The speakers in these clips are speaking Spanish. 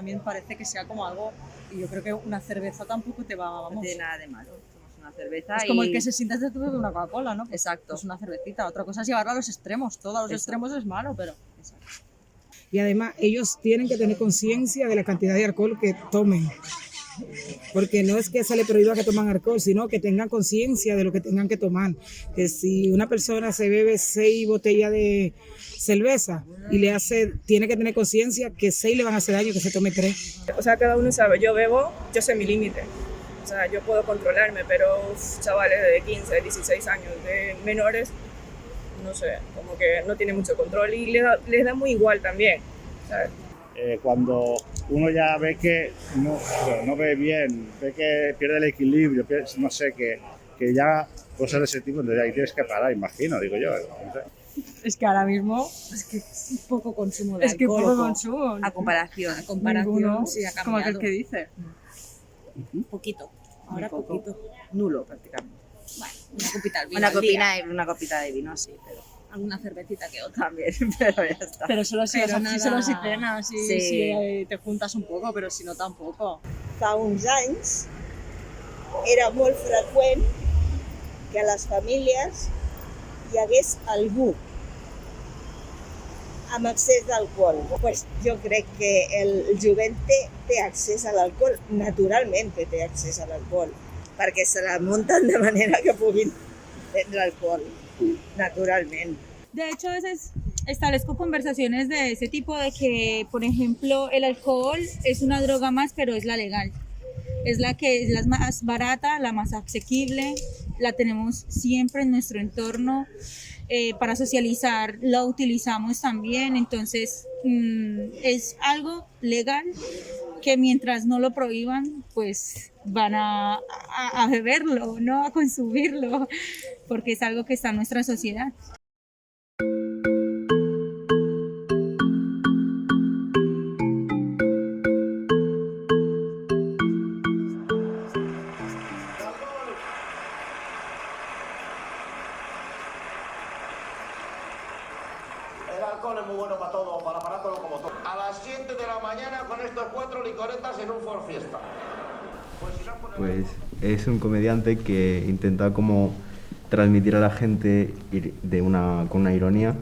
también parece que sea como algo, y yo creo que una cerveza tampoco te va, vamos. No tiene nada de malo. Tomamos una cerveza Es como el que se sienta desde tu bebe una Coca-Cola, ¿no? Exacto. Pues una cervecita. Otra cosa es llevarla a los extremos. Todo a los extremos es malo, pero... Exacto. Y además ellos tienen que tener conciencia de la cantidad de alcohol que tomen. Porque no es que se les prohíba que tomen alcohol, sino que tengan conciencia de lo que tengan que tomar. Que si una persona se bebe 6 botellas de cerveza y tiene que tener conciencia que 6 le van a hacer daño, que se tome 3. O sea, cada uno sabe, yo bebo, yo sé mi límite. O sea, yo puedo controlarme, pero chavales de 15, 16 años, de menores, no sé, como que no tienen mucho control y les da muy igual también, ¿sabes? Cuando uno ya ve que no ve bien, ve que pierde el equilibrio, no sé, que ya cosas de ese tipo, entonces ahí tienes que parar, imagino, digo yo. No sé. Es que ahora mismo... Es que es poco consumo de Es que alcohol. poco consumo. A comparación. Ninguno, Sí, ha como cambiado. aquel que dice. Poquito. Ahora Muy poco. poquito. Nulo, prácticamente. Bueno, una copita de vino Una al día. copita de vino, sí, pero Alguna cervecita que otra. también, pero ya está. Pero solo si, Pero si solo si cenas, Sí. si te juntas un poco, pero si no tampoco. Fa uns anys era molt freqüent que a les famílies hi hagués algú amb excés d'alcohol. Pues jo crec que el jovent té accés a l'alcohol, naturalment que té accés a l'alcohol, perquè se la munten de manera que puguin prendre alcohol, naturalment. De hecho, a veces establezco conversaciones de ese tipo de que, por ejemplo, el alcohol es una droga más, pero es la legal. Es la que es la más barata, la más asequible, la tenemos siempre en nuestro entorno. Para socializar la utilizamos también, entonces es algo legal que mientras no lo prohíban, pues van a beberlo, no a consumirlo, porque es algo que está en nuestra sociedad. El alcohol es muy bueno para todo, para todo como todo. A las 7 de la mañana con estos 4 licoretas en un Ford Fiesta. Pues es un comediante que intenta como transmitir a la gente con una ironía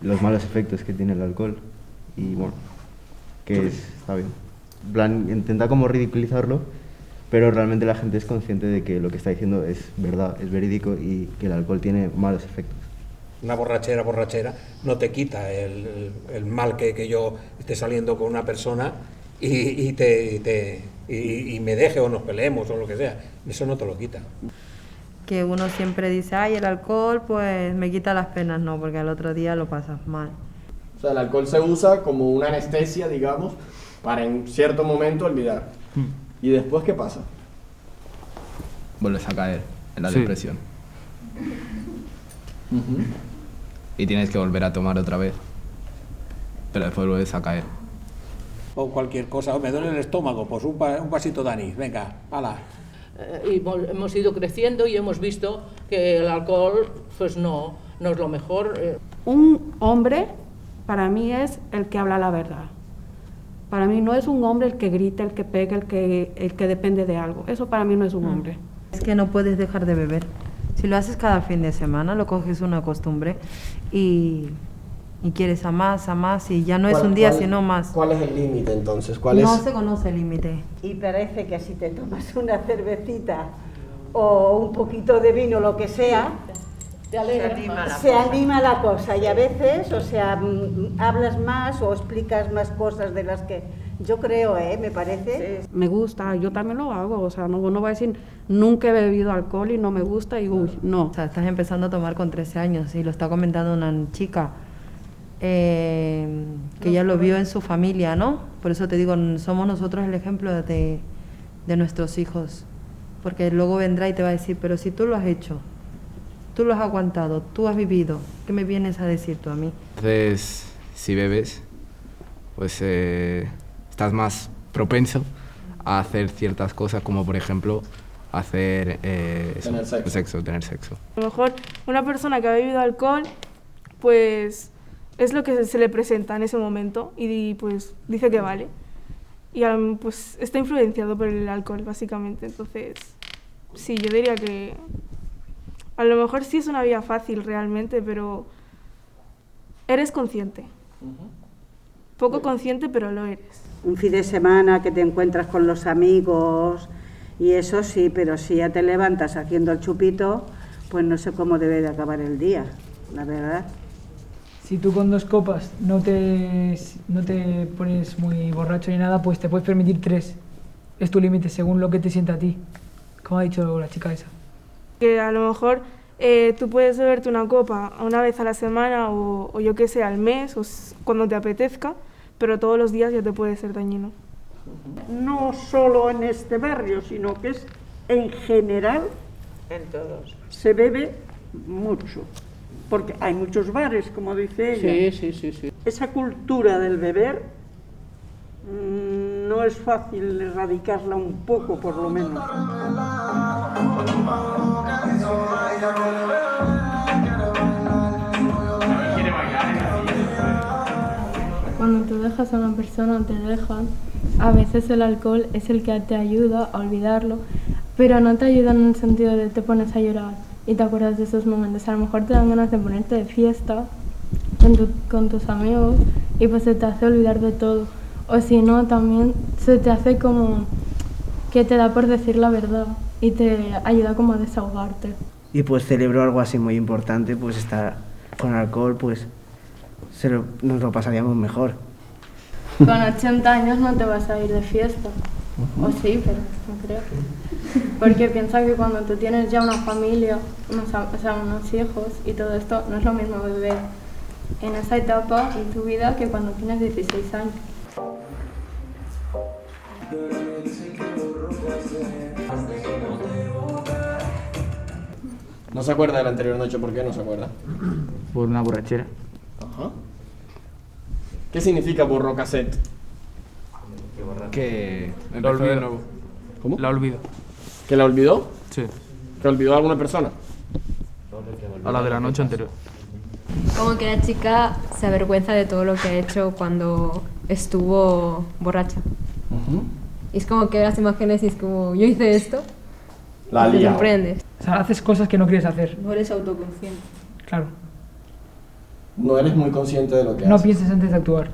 los malos efectos que tiene el alcohol y bueno, está bien. En plan, intenta como ridiculizarlo, pero realmente la gente es consciente de que lo que está diciendo es verdad, es verídico y que el alcohol tiene malos efectos. Una borrachera no te quita el mal que yo esté saliendo con una persona y me deje o nos peleemos o lo que sea. Eso no te lo quita. Que uno siempre dice, ay, el alcohol pues me quita las penas, no, porque al otro día lo pasas mal. O sea, el alcohol se usa como una anestesia, digamos, para en cierto momento olvidar. ¿Y después qué pasa? Vuelves a caer en la depresión. Y tienes que volver a tomar otra vez. Pero después vuelves a caer. O cualquier cosa, me duele el estómago, pues un vasito de anís, venga, hala. Y hemos ido creciendo y hemos visto que el alcohol pues no es lo mejor. Un hombre para mí es el que habla la verdad. Para mí no es un hombre el que grita, el que pega, el que depende de algo. Eso para mí no es un hombre. Es que no puedes dejar de beber. Si lo haces cada fin de semana, lo coges una costumbre y quieres a más, y ya no es un día, sino más. ¿Cuál es el límite entonces? No se conoce el límite. Y parece que si te tomas una cervecita o un poquito de vino, lo que sea, se anima la cosa y a veces, o sea, hablas más o explicas más cosas de las que yo creo, me parece. Me gusta, yo también lo hago, o sea, no voy a decir nunca he bebido alcohol y no me gusta y uy, no. O sea, estás empezando a tomar con 13 años y lo está comentando una chica que ya lo vio en su familia, ¿no? Por eso te digo, somos nosotros el ejemplo de nuestros hijos, porque luego vendrá y te va a decir, pero si tú lo has hecho, tú lo has aguantado, tú has vivido, ¿qué me vienes a decir tú a mí? Entonces, si bebes, pues estás más propenso a hacer ciertas cosas, como por ejemplo hacer tener sexo. A lo mejor una persona que ha bebido alcohol, pues es lo que se le presenta en ese momento y pues dice que vale. y pues está influenciado por el alcohol, básicamente. Entonces, sí, yo diría que a lo mejor sí es una vía fácil realmente, pero eres consciente. Poco consciente, pero lo eres. Un fin de semana que te encuentras con los amigos y eso sí, pero si ya te levantas haciendo el chupito, pues no sé cómo debe de acabar el día, la verdad. Si tú con 2 copas no te pones muy borracho ni nada, pues te puedes permitir 3. Es tu límite, según lo que te sienta a ti, como ha dicho la chica esa. Que a lo mejor tú puedes beberte una copa una vez a la semana o yo qué sé, al mes o cuando te apetezca, pero todos los días ya te puede ser dañino. No solo en este barrio, sino que es en general. En todos. Se bebe mucho, porque hay muchos bares, como dice ella. Sí. Esa cultura del beber no es fácil erradicarla un poco, por lo menos. Cuando tú dejas a una persona o te dejan, a veces el alcohol es el que te ayuda a olvidarlo, pero no te ayuda en el sentido de te pones a llorar y te acuerdas de esos momentos. A lo mejor te dan ganas de ponerte de fiesta con tus amigos y pues se te hace olvidar de todo. O si no, también se te hace como que te da por decir la verdad y te ayuda como a desahogarte. Y pues celebro algo así muy importante, pues estar con alcohol, pues nos lo pasaríamos mejor. Con 80 años no te vas a ir de fiesta. O sí, pero no creo. Porque piensa que cuando tú tienes ya una familia, unos hijos y todo esto, no es lo mismo beber en esa etapa en tu vida que cuando tienes 16 años. ¿No se acuerda de la anterior noche? ¿Por qué no se acuerda? Por una borrachera. Ajá. ¿Qué significa borró cassette? Que La olvidó. de nuevo. ¿Cómo? La olvido. ¿Que la olvidó? Sí. ¿Que olvidó a alguna persona? A la de la noche anterior. Como que la chica se avergüenza de todo lo que ha hecho cuando estuvo borracha. Y es como que ve las imágenes y es como, yo hice esto. La y te lía. sorprendes. O sea, haces cosas que no quieres hacer. No eres autoconsciente. Claro. No eres muy consciente de lo que No haces. pienses antes de actuar.